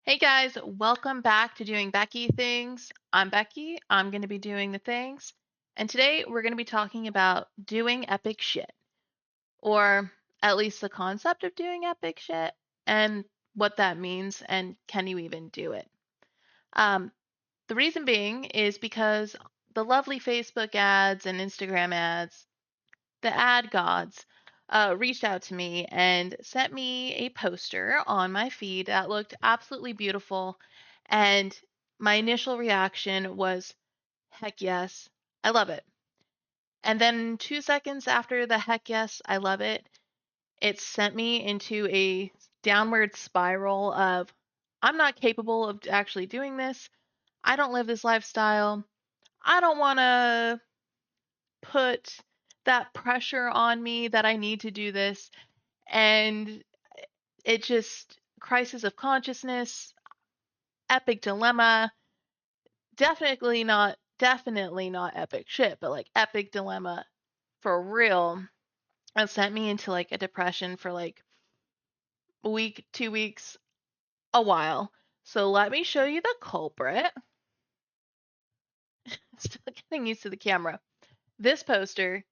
Hey guys, welcome back to Doing Becky Things. I'm Becky. I'm going to be doing the things. And today we're going to be talking about doing epic shit, or at least the concept of doing epic shit and what that means and can you even do it. Um, the reason being is because the lovely Facebook ads and Instagram ads, the ad gods, reached out to me and sent me a poster on my feed that looked absolutely beautiful. And my initial reaction was, heck yes, I love it. And then 2 seconds after the heck yes, I love it, it sent me into a downward spiral of, I'm not capable of actually doing this. I don't live this lifestyle. I don't want to put that pressure on me that I need to do this. And it just, crisis of consciousness, epic dilemma, definitely not epic shit, but like epic dilemma for real. It sent me into like a depression for like a week, 2 weeks, a while. So let me show you the culprit. Still getting used to the camera. This poster,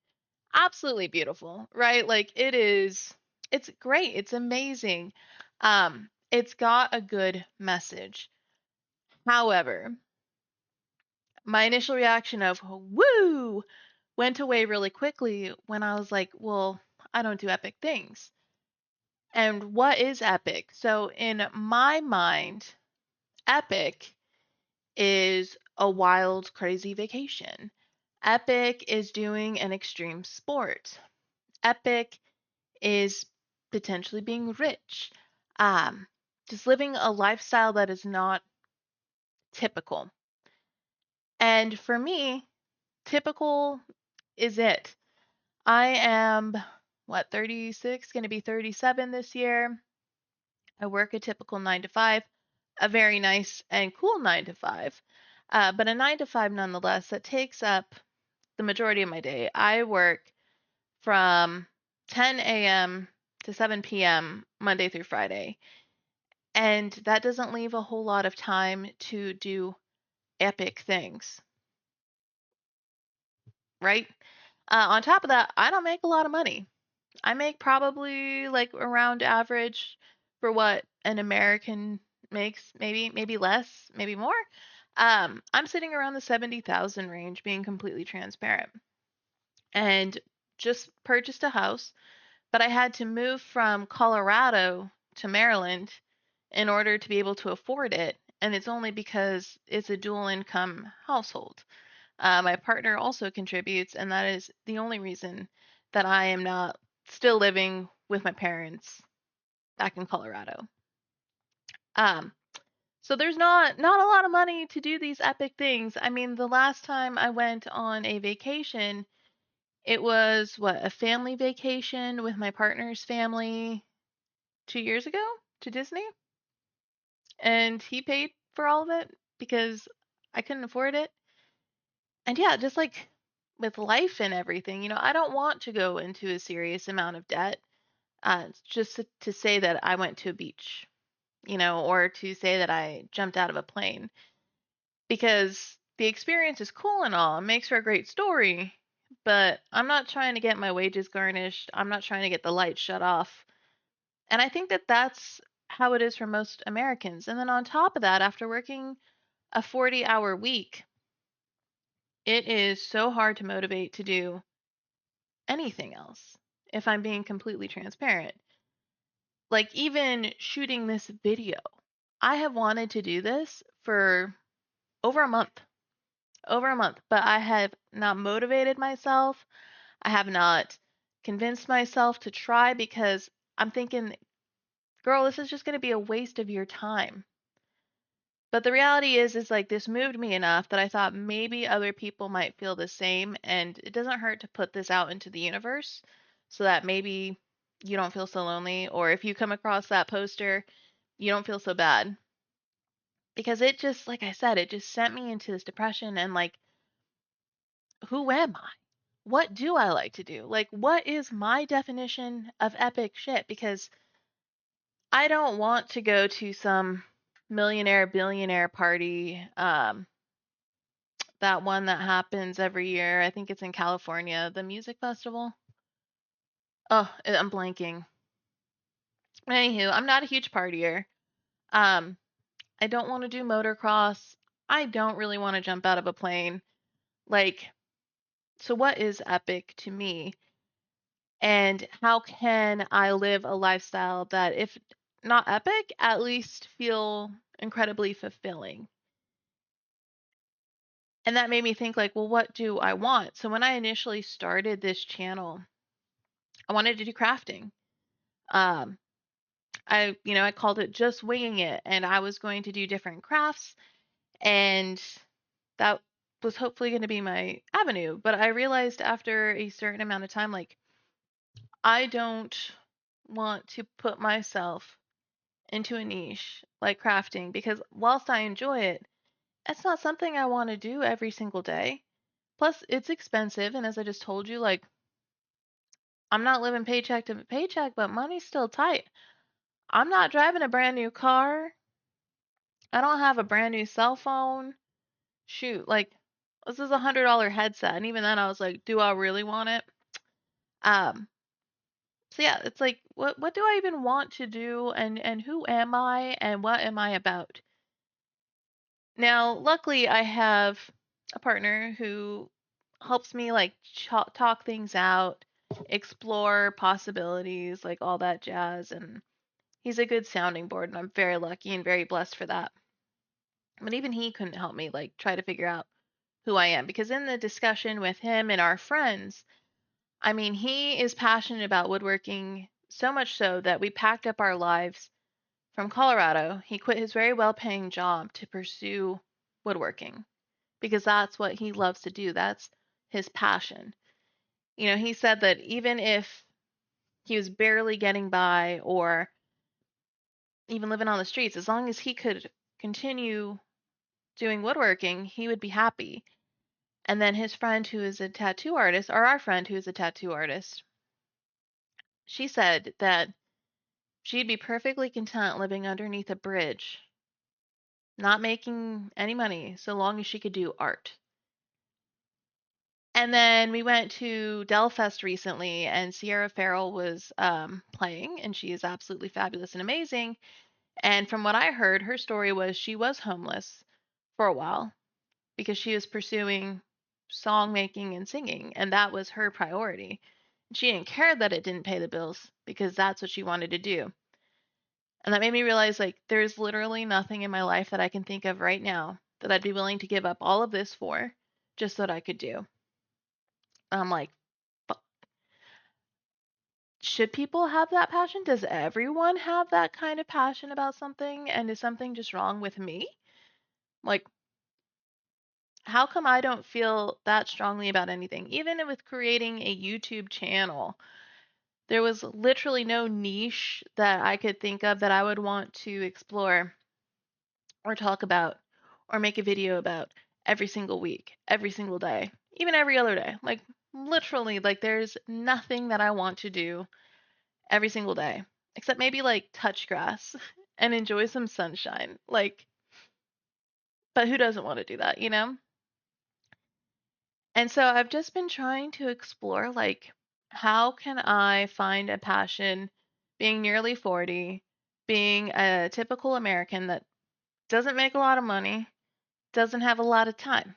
absolutely beautiful, right? Like it's great. It's amazing. It's got a good message. However, my initial reaction of woo went away really quickly when I was like, well, I don't do epic things. And what is epic? So in my mind, epic is a wild, crazy vacation. Epic is doing an extreme sport. Epic is potentially being rich. Um, just living a lifestyle that is not typical. And for me, typical is it. I am, 36, going to be 37 this year. I work a typical 9 to 5, a very nice and cool 9 to 5, but a 9 to 5 nonetheless that takes up the majority of my day. I work from 10 a.m. to 7 p.m. Monday through Friday. And that doesn't leave a whole lot of time to do epic things, right? On top of that, I don't make a lot of money. I make probably like around average for what an American makes, maybe less, maybe more. I'm sitting around the 70,000 range, being completely transparent, and just purchased a house, but I had to move from Colorado to Maryland in order to be able to afford it. And it's only because it's a dual income household. My partner also contributes, and that is the only reason that I am not still living with my parents back in Colorado. Um, so there's not a lot of money to do these epic things. I mean, the last time I went on a vacation, it was a family vacation with my partner's family 2 years ago to Disney, and he paid for all of it because I couldn't afford it. And yeah, just like with life and everything, I don't want to go into a serious amount of debt just to say that I went to a beach, or to say that I jumped out of a plane, because the experience is cool and all, it makes for a great story, but I'm not trying to get my wages garnished. I'm not trying to get the lights shut off. And I think that that's how it is for most Americans. And then on top of that, after working a 40-hour week, it is so hard to motivate to do anything else, if I'm being completely transparent. Like, even shooting this video, I have wanted to do this for over a month, but I have not motivated myself. I have not convinced myself to try because I'm thinking, girl, this is just going to be a waste of your time. But the reality is like this moved me enough that I thought maybe other people might feel the same, and it doesn't hurt to put this out into the universe so that maybe you don't feel so lonely, or if you come across that poster, you don't feel so bad. Because it just, like I said, it just sent me into this depression and like, who am I? What do I like to do? Like, what is my definition of epic shit? Because I don't want to go to some millionaire billionaire party. That one that happens every year. I think it's in California, the music festival. Oh, I'm blanking. Anywho, I'm not a huge partier. Um, I don't want to do motocross. I don't really want to jump out of a plane. Like, so what is epic to me? And how can I live a lifestyle that, if not epic, at least feel incredibly fulfilling? And that made me think, like, well, what do I want? So when I initially started this channel, I wanted to do crafting. Um, I called it just winging it, and I was going to do different crafts, and that was hopefully going to be my avenue. But I realized after a certain amount of time, like, I don't want to put myself into a niche like crafting because whilst I enjoy it, it's not something I want to do every single day. Plus, it's expensive, and as I just told you, like, I'm not living paycheck to paycheck, but money's still tight. I'm not driving a brand new car. I don't have a brand new cell phone. Shoot, like, this is $100 headset, and even then I was like, do I really want it? Um, so yeah, it's like, what do I even want to do, and who am I, and what am I about? Now, luckily, I have a partner who helps me like talk things out, explore possibilities, like all that jazz, and he's a good sounding board, and I'm very lucky and very blessed for that. But even he couldn't help me like try to figure out who I am because in the discussion with him and our friends, I mean, he is passionate about woodworking so much so that we packed up our lives from Colorado. He quit his very well-paying job to pursue woodworking because that's what he loves to do. That's his passion. He said that even if he was barely getting by or even living on the streets, as long as he could continue doing woodworking, he would be happy. And then his friend, who is a tattoo artist, or our friend who is a tattoo artist, she said that she'd be perfectly content living underneath a bridge, not making any money, so long as she could do art. And then we went to Delfest recently, and Sierra Farrell was playing, and she is absolutely fabulous and amazing. And from what I heard, her story was she was homeless for a while because she was pursuing song making and singing, and that was her priority. She didn't care that it didn't pay the bills because that's what she wanted to do. And that made me realize like there's literally nothing in my life that I can think of right now that I'd be willing to give up all of this for just so that I could do. I'm like, should people have that passion? Does everyone have that kind of passion about something? And is something just wrong with me? Like, how come I don't feel that strongly about anything? Even with creating a YouTube channel, there was literally no niche that I could think of that I would want to explore or talk about or make a video about every single week, every single day, even every other day. Like, literally, like, there's nothing that I want to do every single day, except maybe like touch grass and enjoy some sunshine. Like, but who doesn't want to do that, you know? And so I've just been trying to explore like how can I find a passion being nearly 40, being a typical American that doesn't make a lot of money, doesn't have a lot of time.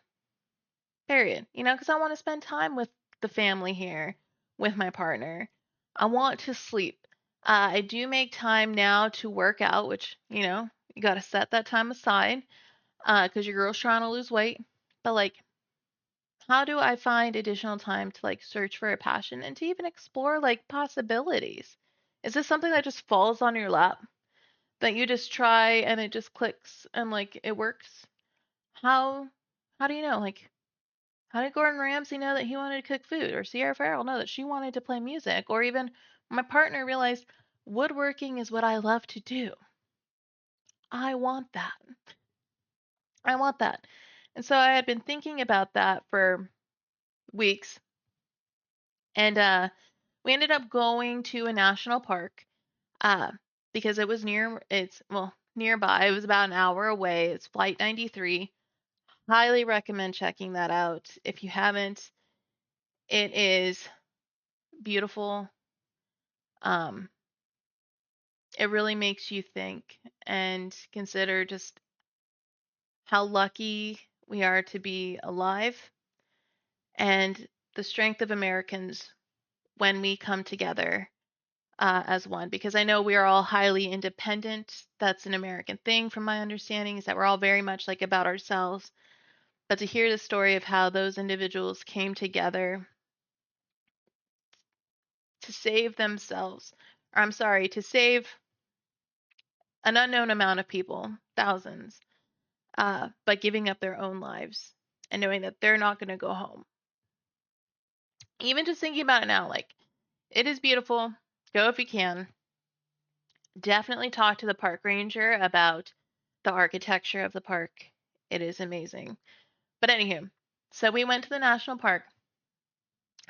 Period. Because I want to spend time with the family here, with my partner. I want to sleep. I do make time now to work out, which, you got to set that time aside because your girl's trying to lose weight. But, like, how do I find additional time to, like, search for a passion and to even explore, like, possibilities? Is this something that just falls on your lap that you just try and it just clicks and, like, it works? How, how do you know? Like, how did Gordon Ramsay know that he wanted to cook food? Or Sierra Farrell know that she wanted to play music? Or even my partner realized woodworking is what I love to do. I want that. I want that. And so I had been thinking about that for weeks. And we ended up going to a national park uh, because it was near, it's, well, nearby. It was about an hour away. It's Flight 93. Highly recommend checking that out. If you haven't, it is beautiful. Um, it really makes you think and consider just how lucky we are to be alive and the strength of Americans when we come together as one. Because I know we are all highly independent. That's an American thing, from my understanding, is that we're all very much like about ourselves. But to hear the story of how those individuals came together to save themselves, or I'm sorry, to save an unknown amount of people, thousands, by giving up their own lives and knowing that they're not going to go home. Even just thinking about it now, like, it is beautiful. Go if you can. Definitely talk to the park ranger about the architecture of the park. It is amazing. But anywho, so we went to the national park.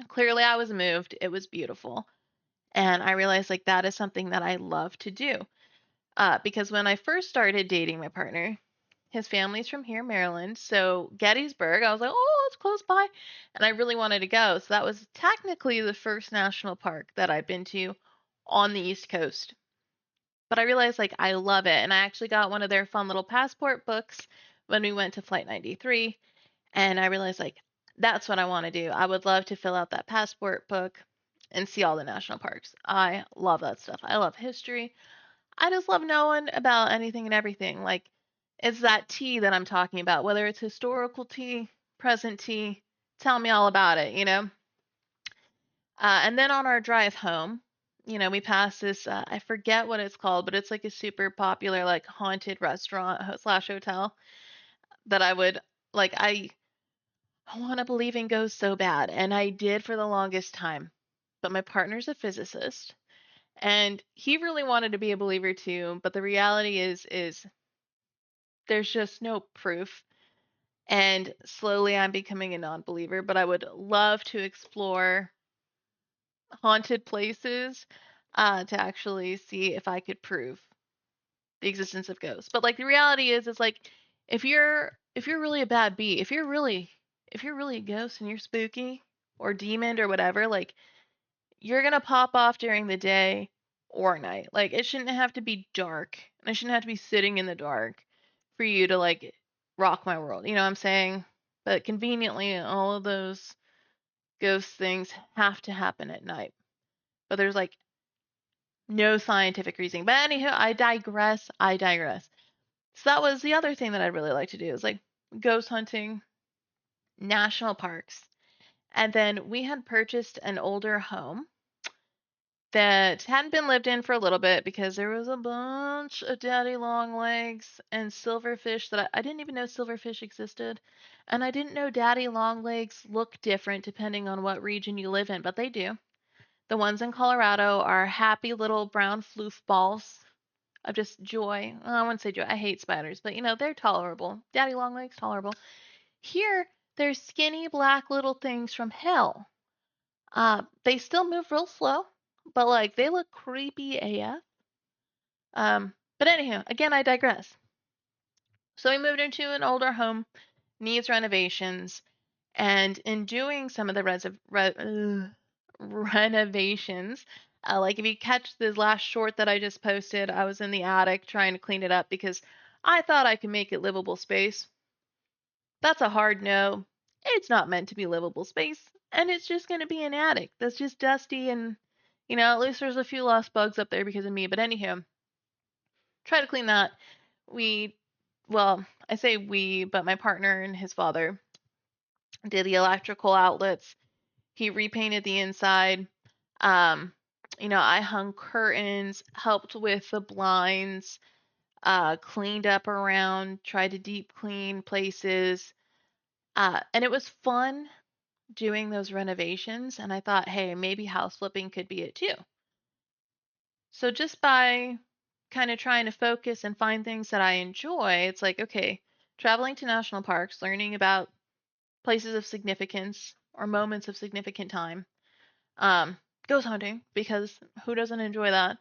Clearly, I was moved. It was beautiful. And I realized like that is something that I love to do. Because when I first started dating my partner, his family's from here, Maryland. So Gettysburg, I was like, oh, it's close by. And I really wanted to go. So that was technically the first national park that I've been to on the East Coast. But I realized like I love it. And I actually got one of their fun little passport books when we went to Flight 93. And I realized like that's what I want to do. I would love to fill out that passport book and see all the national parks. I love that stuff. I love history. I just love knowing about anything and everything. Like, it's that tea that I'm talking about, whether it's historical tea, present tea, tell me all about it, you know? And then on our drive home, we passed this, I forget what it's called, but it's like a super popular, like, haunted restaurant slash hotel that I want to believe in ghosts so bad. And I did for the longest time. But my partner's a physicist. And he really wanted to be a believer too, but the reality is there's just no proof. And slowly I'm becoming a non-believer, but I would love to explore haunted places to actually see if I could prove the existence of ghosts. But like the reality is like if you're really a bad bee, if you're really a ghost and you're spooky or demon or whatever, like you're gonna pop off during the day or night. Like it shouldn't have to be dark. And I shouldn't have to be sitting in the dark for you to like rock my world. You know what I'm saying? But conveniently, all of those ghost things have to happen at night. But there's like no scientific reason. But anywho, I digress. I digress. So that was the other thing that I'd really like to do is like ghost hunting, national parks. And then we had purchased an older home that hadn't been lived in for a little bit because there was a bunch of daddy long legs and silverfish that I didn't even know silverfish existed. And I didn't know daddy long legs look different depending on what region you live in, but they do. The ones in Colorado are happy little brown floof balls of just joy. Well, I wouldn't say joy. I hate spiders, but they're tolerable. Daddy long legs, tolerable. Here, they're skinny black little things from hell. They still move real slow, but like they look creepy AF. But anyhow, again, I digress. So we moved into an older home, needs renovations, and in doing some of the renovations, like if you catch the last short that I just posted, I was in the attic trying to clean it up because I thought I could make it livable space. That's a hard no. It's not meant to be livable space, and it's just going to be an attic that's just dusty and, at least there's a few lost bugs up there because of me. But anyhow, try to clean that. We, well, I say we, but my partner and his father did the electrical outlets. He repainted the inside. Um, I hung curtains, helped with the blinds, cleaned up around, tried to deep clean places. And it was fun doing those renovations. And I thought, hey, maybe house flipping could be it too. So just by kind of trying to focus and find things that I enjoy, it's like, okay, traveling to national parks, learning about places of significance or moments of significant time. Ghost hunting, because who doesn't enjoy that?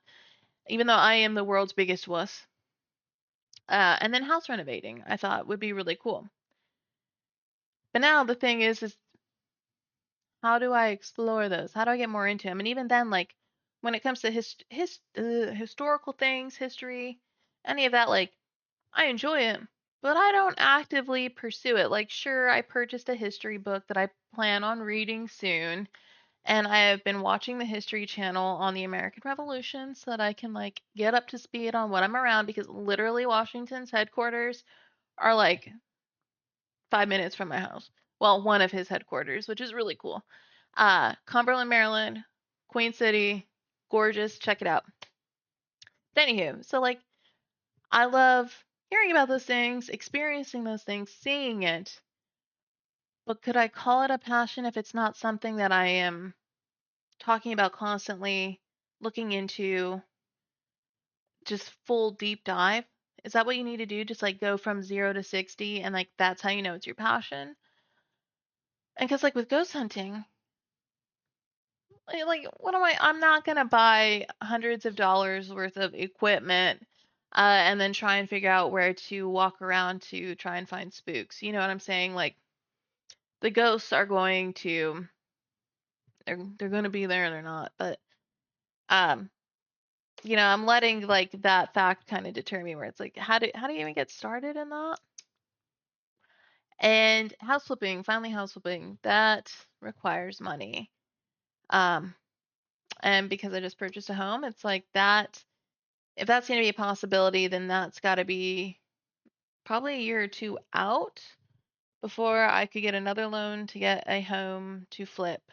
Even though I am the world's biggest wuss. And then house renovating, I thought would be really cool. But now the thing is how do I explore those? How do I get more into them? And even then, like when it comes to historical things, history, any of that, like I enjoy it, but I don't actively pursue it. Like, sure, I purchased a history book that I plan on reading soon, and I have been watching the History Channel on the American Revolution so that I can like get up to speed on what I'm around because literally Washington's headquarters are like 5 minutes from my house. Well, one of his headquarters, which is really cool. Cumberland, Maryland, Queen City, gorgeous. Check it out. But anywho, so like I love hearing about those things, experiencing those things, seeing it. But could I call it a passion if it's not something that I am talking about constantly, looking into, just full deep dive? Is that what you need to do? Just like go from 0 to 60 and like that's how you know it's your passion? And because like with ghost hunting, like what am I'm not gonna buy hundreds of dollars worth of equipment and then try and figure out where to walk around to try and find spooks. You know what I'm saying? Like the ghosts are going to they're going to be there or they're not. But um I'm letting like that fact kind of deter me where it's like how do you even get started in that? And house flipping, finally house flipping, that requires money. Um and because I just purchased a home, it's like that if that's going to be a possibility, then that's got to be probably a year or two out before I could get another loan to get a home to flip.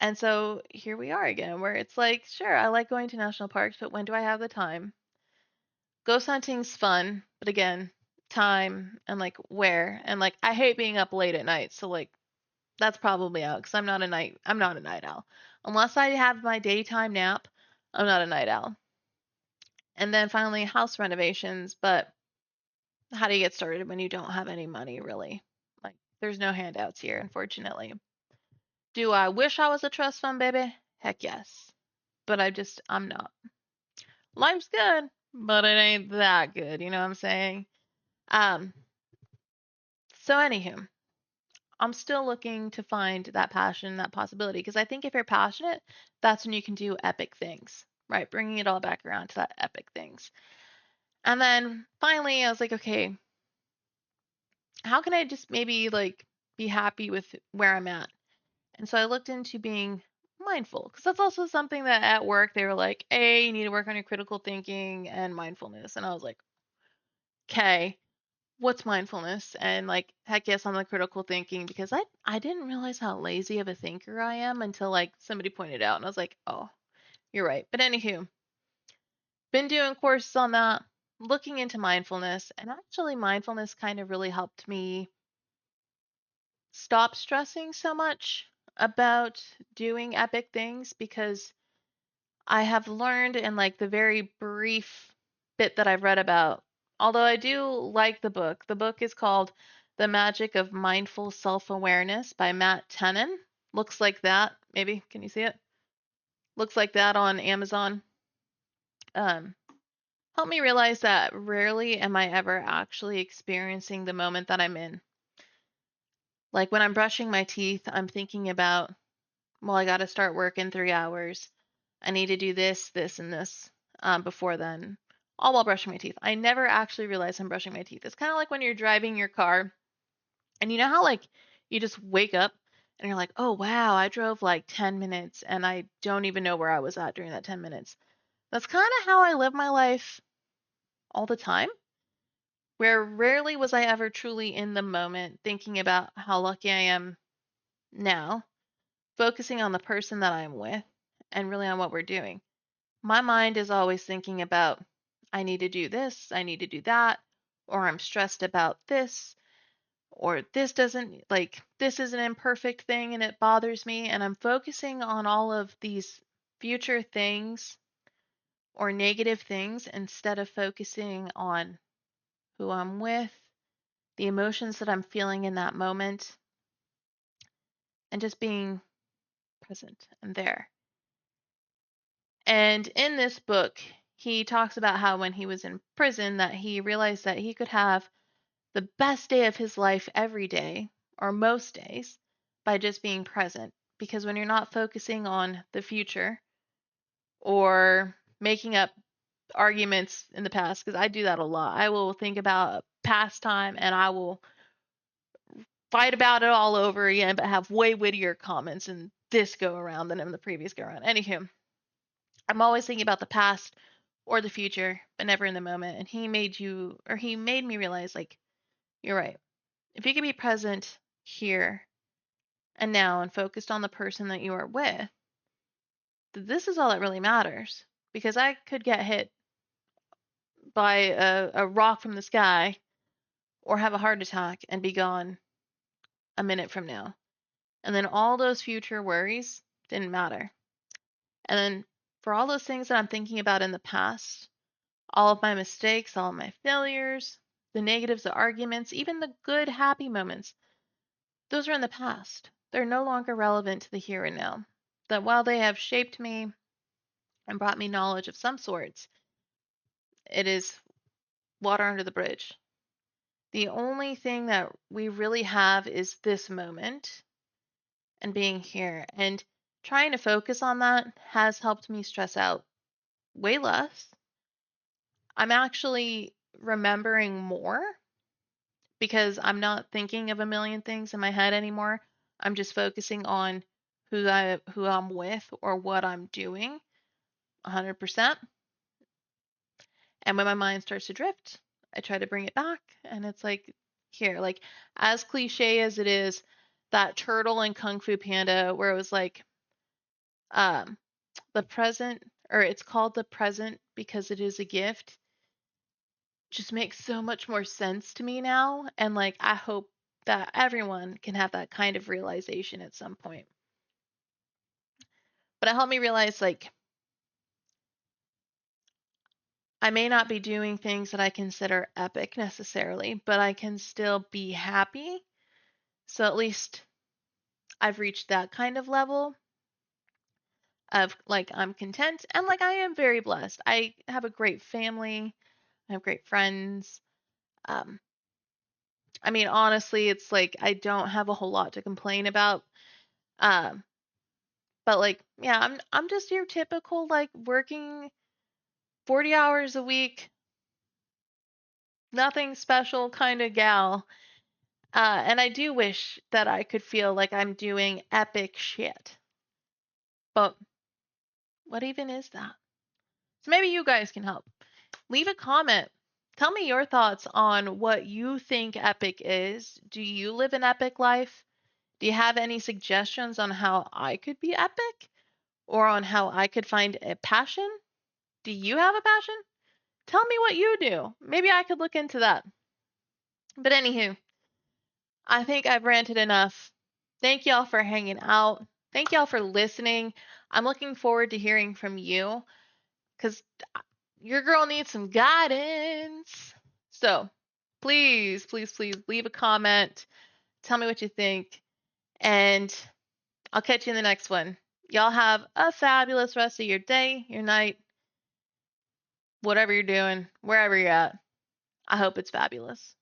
And so here we are again, where it's like, sure, I like going to national parks, but when do I have the time? Ghost hunting's fun, but again, time and like where and like I hate being up late at night, so like that's probably out because I'm not a night owl. Unless I have my daytime nap, I'm not a night owl. And then finally, house renovations, but how do you get started when you don't have any money, really? Like, there's no handouts here, unfortunately. Do I wish I was a trust fund baby? Heck yes. But I'm not. Life's good, but it ain't that good, you know what I'm saying? Um, so anywho, I'm still looking to find that passion, that possibility, because I think if you're passionate, that's when you can do epic things, right? Bringing it all back around to that epic things. And then finally, I was like, okay, how can I just maybe like be happy with where I'm at? And so I looked into being mindful because that's also something that at work they were like, hey, you need to work on your critical thinking and mindfulness. And I was like, okay, what's mindfulness? And like, heck yes, I'm the critical thinking because I didn't realize how lazy of a thinker I am until like somebody pointed out. And I was like, oh, you're right. But anywho, been doing courses on that, looking into mindfulness. And actually, mindfulness kind of really helped me stop stressing so much about doing epic things because I have learned in like the very brief bit that I've read about, although I do like the book. The book is called The Magic of Mindful Self-Awareness by Matt Tenen. Looks like that. Maybe. Can you see it? Looks like that on Amazon. Um, Help me realize that rarely am I ever actually experiencing the moment that I'm in. Like when I'm brushing my teeth, I'm thinking about, well, I got to start work in 3 hours. I need to do this, this, and this before then, all while brushing my teeth. I never actually realize I'm brushing my teeth. It's kind of like when you're driving your car and you know how, like, you just wake up and you're like, oh, wow, I drove like 10 minutes and I don't even know where I was at during that 10 minutes. That's kind of how I live my life all the time, where rarely was I ever truly in the moment thinking about how lucky I am now, focusing on the person that I'm with and really on what we're doing. My mind is always thinking about, I need to do this, I need to do that, or I'm stressed about this, or this doesn't, like, this is an imperfect thing and it bothers me. And I'm focusing on all of these future things or negative things instead of focusing on who I'm with, the emotions that I'm feeling in that moment, and just being present and there. And in this book, he talks about how when he was in prison that he realized that he could have the best day of his life every day or most days by just being present. Because when you're not focusing on the future or making up arguments in the past, because I do that a lot, I will think about past time and I will fight about it all over again, but have way wittier comments in this go around than in the previous go around. Anywho, I'm always thinking about the past or the future, but never in the moment. And he made me realize, like, you're right. If you can be present here and now and focused on the person that you are with, this is all that really matters. Because I could get hit by a rock from the sky or have a heart attack and be gone a minute from now. And then all those future worries didn't matter. And then for all those things that I'm thinking about in the past, all of my mistakes, all of my failures, the negatives, the arguments, even the good, happy moments, those are in the past. They're no longer relevant to the here and now. That while they have shaped me and brought me knowledge of some sorts, it is water under the bridge. The only thing that we really have is this moment and being here. And trying to focus on that has helped me stress out way less. I'm actually remembering more because I'm not thinking of a million things in my head anymore. I'm just focusing on who I'm with or what I'm doing 100%. And when my mind starts to drift, I try to bring it back and it's like here, like as cliche as it is, that turtle in Kung Fu Panda where it was like um the present, or it's called the present because it is a gift, just makes so much more sense to me now. And like, I hope that everyone can have that kind of realization at some point. But it helped me realize like, I may not be doing things that I consider epic necessarily, but I can still be happy. So at least I've reached that kind of level of like, I'm content and like, I am very blessed. I have a great family, I have great friends. Um, I mean, honestly, it's like I don't have a whole lot to complain about. Um, but like, yeah, I'm just your typical like working 40 hours a week, nothing special kind of gal. And I do wish that I could feel like I'm doing epic shit. But what even is that? So maybe you guys can help. Leave a comment. Tell me your thoughts on what you think epic is. Do you live an epic life? Do you have any suggestions on how I could be epic? Or on how I could find a passion? Do you have a passion? Tell me what you do. Maybe I could look into that. But anywho, I think I've ranted enough. Thank y'all for hanging out. Thank y'all for listening. I'm looking forward to hearing from you because your girl needs some guidance. So please, please, please leave a comment. Tell me what you think. And I'll catch you in the next one. Y'all have a fabulous rest of your day, your night, whatever you're doing, wherever you're at. I hope it's fabulous.